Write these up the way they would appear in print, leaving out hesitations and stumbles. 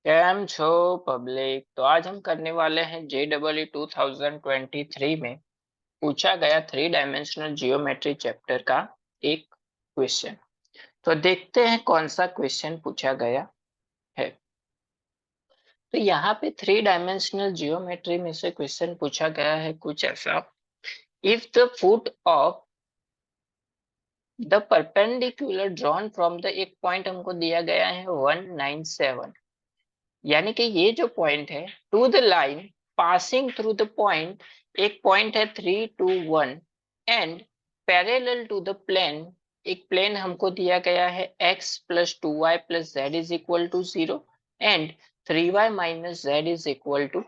Cam छो public. तो आज हम करने वाले हैं JEE 2023 में पूछा गया 3 डायमेंशनल जियोमेट्री चैप्टर का एक क्वेश्चन। तो देखते हैं कौन सा क्वेश्चन पूछा गया है। तो यहाँ पे 3 डायमेंशनल जियोमेट्री में से क्वेश्चन पूछा गया है कुछ ऐसा। If the foot of the perpendicular drawn from the एक पॉइंट हमको दिया गया है 197, यानी कि ये जो पॉइंट है to the line passing through the point, एक पॉइंट है 321 and parallel to the plane, एक प्लेन हमको दिया गया है x plus 2y plus z is equal to 0 and 3y minus z is equal to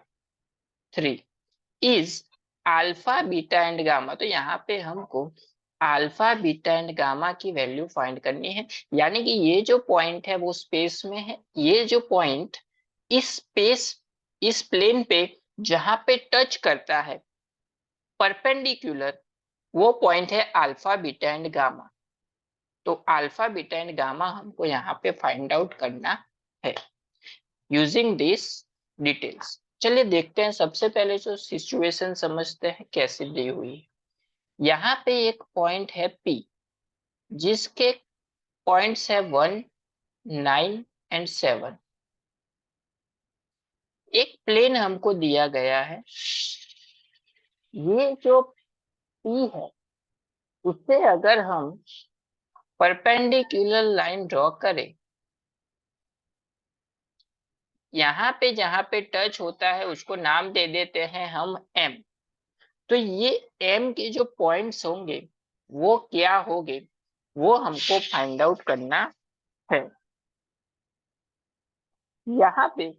3 is alpha beta and gamma. तो यहाँ पे हमको अल्फा बीटा एंड गामा की वैल्यू फाइंड करनी है, यानी कि ये जो पॉइंट है वो स्पेस में है, ये जो पॉइंट इस स्पेस इस प्लेन पे जहां पे टच करता है परपेंडिकुलर, वो पॉइंट है अल्फा बीटा एंड गामा। तो अल्फा बीटा एंड गामा हमको यहाँ पे फाइंड आउट करना है यूजिंग दिस डिटेल्स। चलिए देखते हैं, सबसे पहले जो सिचुएशन समझते हैं कैसे दी हुई है। यहाँ पे एक पॉइंट है P जिसके पॉइंट्स है 1, 9 एंड 7। एक प्लेन हमको दिया गया है, ये जो P है उससे अगर हम परपेंडिकुलर लाइन ड्रॉ करें, यहाँ पे जहां पे टच होता है उसको नाम दे देते हैं हम M। तो ये M के जो पॉइंट्स होंगे वो क्या होंगे, वो हमको फाइंड आउट करना है। यहाँ पे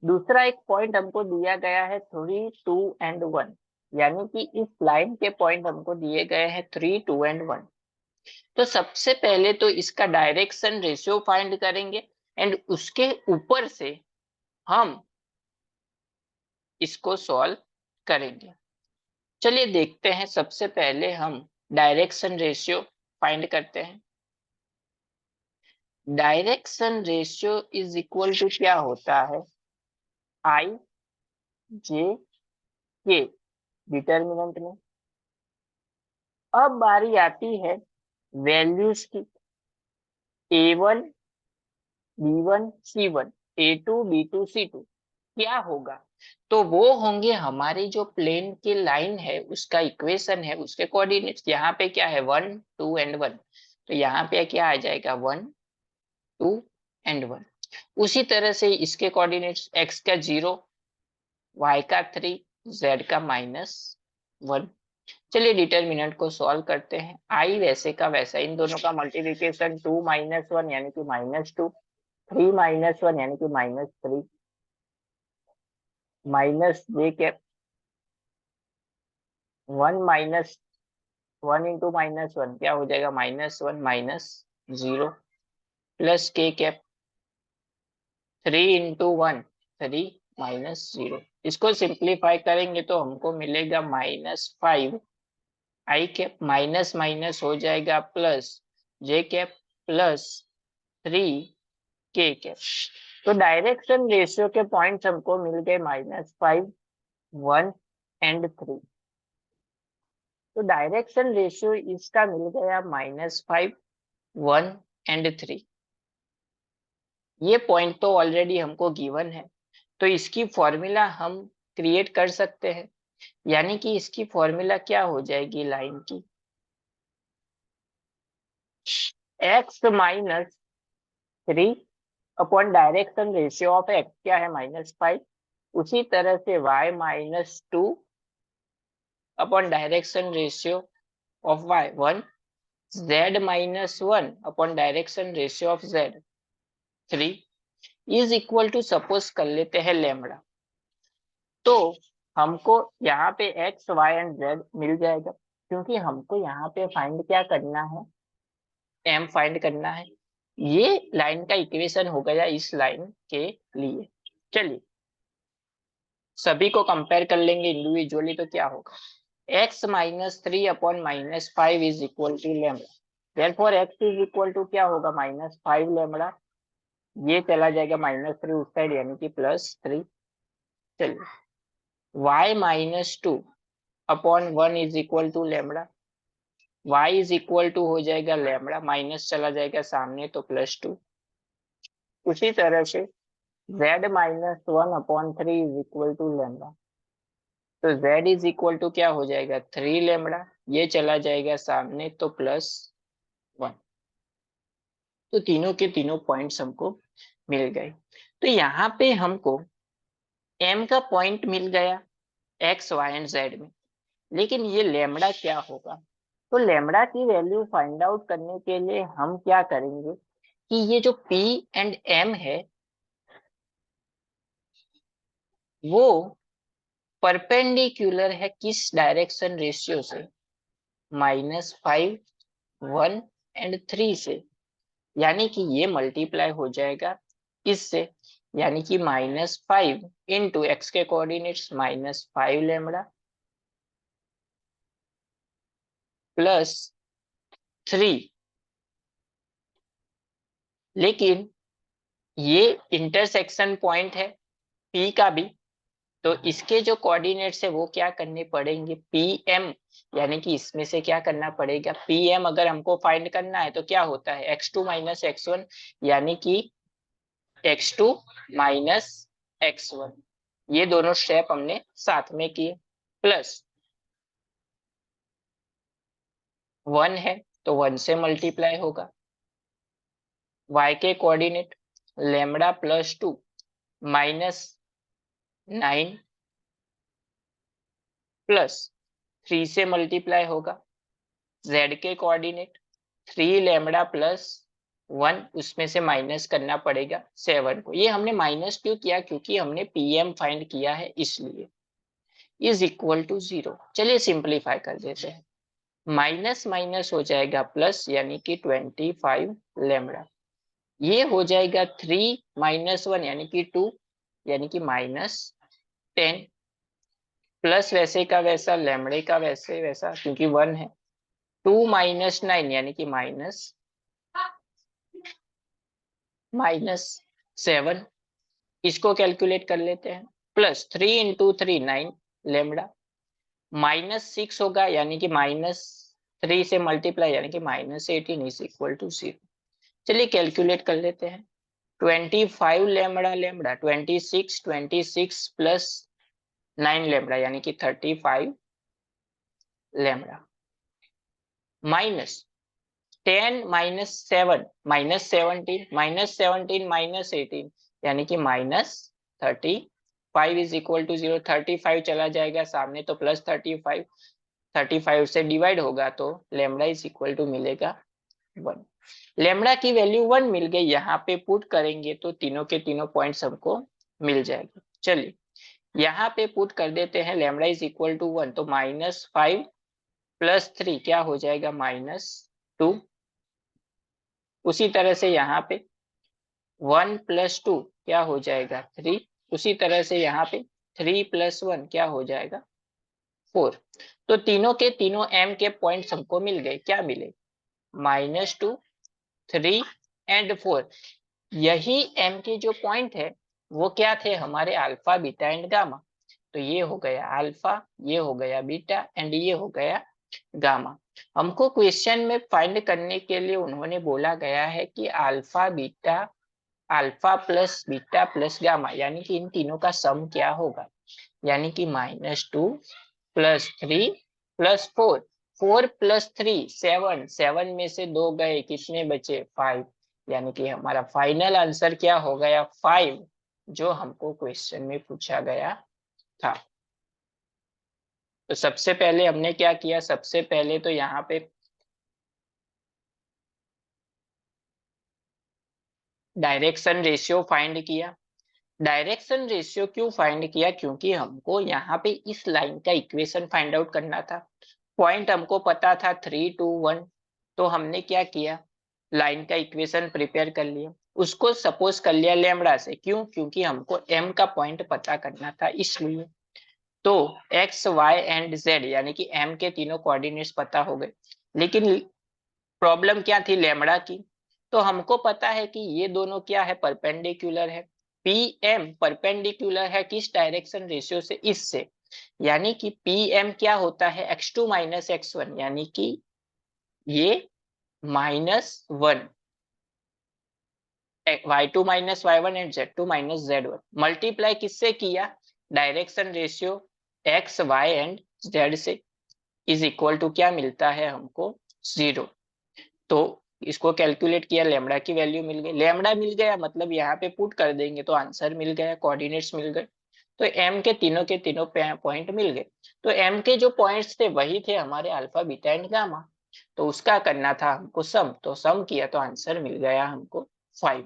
दूसरा एक पॉइंट हमको दिया गया है 3, 2 एंड 1, यानी कि इस लाइन के पॉइंट हमको दिए गए हैं 3, 2 एंड 1। तो सबसे पहले तो इसका डायरेक्शन रेशियो फाइंड करेंगे एंड उसके ऊपर से हम इसको सॉल्व करेंगे। चलिए देखते हैं, सबसे पहले हम डायरेक्शन रेशियो फाइंड करते हैं। Direction ratio is equal to क्या होता है, I J K डिटर्मिनेंट में। अब बारी आती है वैल्यूज की, A1 B1 C1 A2 B2 C2 क्या होगा। तो वो होंगे हमारी जो प्लेन की लाइन है उसका इक्वेशन है, उसके कोऑर्डिनेट्स। यहाँ पे क्या है 1, 2 एंड 1, तो यहाँ पे क्या आ जाएगा 1, 2 एंड 1। उसी तरह से इसके कोऑर्डिनेट्स x का 0, y का 3, z का -1। चलिए डिटरमिनेंट को सॉल्व करते हैं। I वैसे का वैसा, इन दोनों का मल्टीप्लिकेशन 2 - 1 यानी कि -2, 3 - 1 यानी कि -3, minus j cap 1 minus 1 into -1 क्या हो जाएगा -1 -0 प्लस k कैप 3 इंटू 1 3 -0। इसको सिंप्लीफाई करेंगे तो हमको मिलेगा -5 आई कैप, माइनस माइनस हो जाएगा plus j cap plus 3 k cap. तो डायरेक्शन रेशियो के पॉइंट्स हमको मिल गए -5, 1 एंड 3। तो डायरेक्शन रेशियो इसका मिल गया -5, 1 एंड 3। ये पॉइंट तो ऑलरेडी हमको गिवन है, तो इसकी फॉर्मूला हम क्रिएट कर सकते हैं, यानी कि इसकी फॉर्मूला क्या हो जाएगी लाइन की, x minus 3 upon direction ratio of x क्या है -5, उसी तरह से y -2 upon direction ratio of y 1, z -1 upon direction ratio of z 3 is equal to, suppose कर लेते हैं लैम्बडा। तो हमको यहाँ पे x, y एंड z मिल जाएगा, क्योंकि हमको यहाँ पे फाइंड क्या करना है, m फाइंड करना है। ये लाइन का इक्वेशन हो गया इस लाइन के लिए। चलिए सभी को कंपेयर कर लेंगे इंडिविजुअली, तो क्या होगा x -3 upon -5 is equal to lambda, therefore x is equal to क्या होगा -5 लैम्बडा ये चला जाएगा -3 उस साइड यानी कि +3। चलिए y-2 upon 1 is equal to lambda, y is equal to हो जाएगा लैम्बडा, माइनस चला जाएगा सामने तो +2। उसी तरह से z-1/3 is equal to lambda, तो z इज इक्वल टू क्या हो जाएगा 3 लैम्बडा, ये चला जाएगा सामने तो +1। तो तीनों के तीनों पॉइंट्स हमको मिल गए। तो यहाँ पे हमको m का पॉइंट मिल गया x, y एंड z में, लेकिन ये लैम्बडा क्या होगा? तो लैम्बडा की वैल्यू फाइंड आउट करने के लिए हम क्या करेंगे कि ये जो p एंड m है वो परपेंडिकुलर है किस डायरेक्शन रेशियो से? -5, 1 एंड 3 से, यानी कि ये मल्टीप्लाई हो जाएगा इससे, यानी कि -5 इंटू एक्स के कोऑर्डिनेट्स -5 लैम्बडा +3। लेकिन ये इंटरसेक्शन पॉइंट है P का भी, तो इसके जो कोऑर्डिनेट्स है वो क्या करने पड़ेंगे PM, यानी कि इसमें से क्या करना पड़ेगा PM अगर हमको फाइंड करना है तो क्या होता है x2 - x1, यानी कि x2 - x1, ये दोनों स्टेप हमने साथ में किए। प्लस 1 है तो 1 से मल्टीप्लाई होगा, y के कोऑर्डिनेट लैम्बडा +2 -9 +3 से मल्टीप्लाई होगा, z के कोऑर्डिनेट 3 लैम्बडा +1, उसमें से माइनस करना पड़ेगा 7 को। ये हमने माइनस क्यों किया? क्योंकि हमने PM फाइंड किया है इसलिए। Is equal to 0। चलिए सिंप्लीफाई कर देते हैं, माइनस माइनस हो जाएगा प्लस, यानी कि 25 लैम्बडा, ये हो जाएगा 3 - 1 यानी कि 2, यानी कि -10 प्लस वैसे का वैसा लैम्बडे का वैसे वैसा क्योंकि 1 है, 2 - 9 यानी कि -7, इसको कैलकुलेट कर लेते हैं, प्लस 3 इंटू 3 9 लैम्बडा, -6 होगा यानी कि -3 से मल्टीप्लाई यानी कि -18 इज इक्वल टू 0। चलिए कैलकुलेट कर लेते हैं, 25 लैम्बडा लैम्बडा 26 प्लस 9 लैम्बडा यानी कि 35 लैम्बडा, माइनस 10 -7 -17 -18 यानी कि -35 इज इक्वल टू 0। 35 चला जाएगा सामने तो +35, 35 से डिवाइड होगा तो लैम्बडा इज इक्वल टू मिलेगा 1। लैम्बडा की वैल्यू 1 मिल गई, यहाँ पे पुट करेंगे तो तीनों के तीनों पॉइंट्स हमको मिल जाएंगे। चलिए यहाँ पे पुट कर देते हैं, लैम्बडा इज इक्वल टू 1, तो -5 + 3 क्या हो जाएगा -2। उसी तरह से यहाँ पे 1 + 2 क्या हो जाएगा 3, उसी तरह से यहाँ पे 3 + 1 क्या हो जाएगा 4। तो तीनों के तीनों m के पॉइंट्स हमको मिल गए, क्या मिले -2, 3 एंड 4। यही m के जो पॉइंट है वो क्या थे हमारे अल्फा, बीटा एंड गामा। तो ये हो गया अल्फा, ये हो गया बीटा एंड ये हो गया गामा। हमको क्वेश्चन में फाइंड करने के लिए उन्होंने बोला गया है कि alpha plus beta plus gamma, यानी कि इन तीनों का सम क्या होगा, यानी कि -2 + 3 + 4, 4 + 3 7, 7 में से 2 गए, कितने बचे 5, यानी कि हमारा फाइनल आंसर क्या हो गया 5, जो हमको क्वेश्चन में पूछा गया था। तो सबसे पहले हमने क्या किया, सबसे पहले तो यहाँ पे डायरेक्शन रेशियो फाइंड किया। डायरेक्शन रेशियो क्यों फाइंड किया? क्योंकि हमको यहाँ पे इस लाइन का इक्वेशन फाइंड आउट करना था। पॉइंट हमको पता था 3, 2, 1, तो हमने क्या किया, लाइन का इक्वेशन प्रिपेयर कर लिया, उसको सपोज कर लिया लैम्बडा से। क्यों? क्योंकि हमको m का पॉइंट पता करना था इसलिए। तो x, y एंड z यानी कि m के तीनों कोऑर्डिनेट्स पता हो गए, लेकिन प्रॉब्लम क्या थी लैम्बडा की। तो हमको पता है कि ये दोनों क्या है, परपेंडिकुलर है। पी एम परपेंडिकुलर है किस डायरेक्शन रेशियो से, इससे, यानी कि पी एम क्या होता है, x2 माइनस x1, यानी कि ये -1, y2 minus y1 and z2 minus z1 multiply किससे किया, direction ratio x y and z से, इज इक्वल टू क्या मिलता है हमको, 0। तो इसको कैलकुलेट किया, लेमड़ा की वैल्यू मिल गई, लेमड़ा मिल गया मतलब यहाँ पे पुट कर देंगे तो आंसर मिल गया, कोऑर्डिनेट्स मिल गए। तो एम के तीनों पॉइंट मिल गए। तो एम के जो पॉइंट्स थे वही थे हमारे अल्फा बीटा एंड गामा, तो उसका करना था हमको सम, तो सम किया तो आंसर मिल गया हमको 5।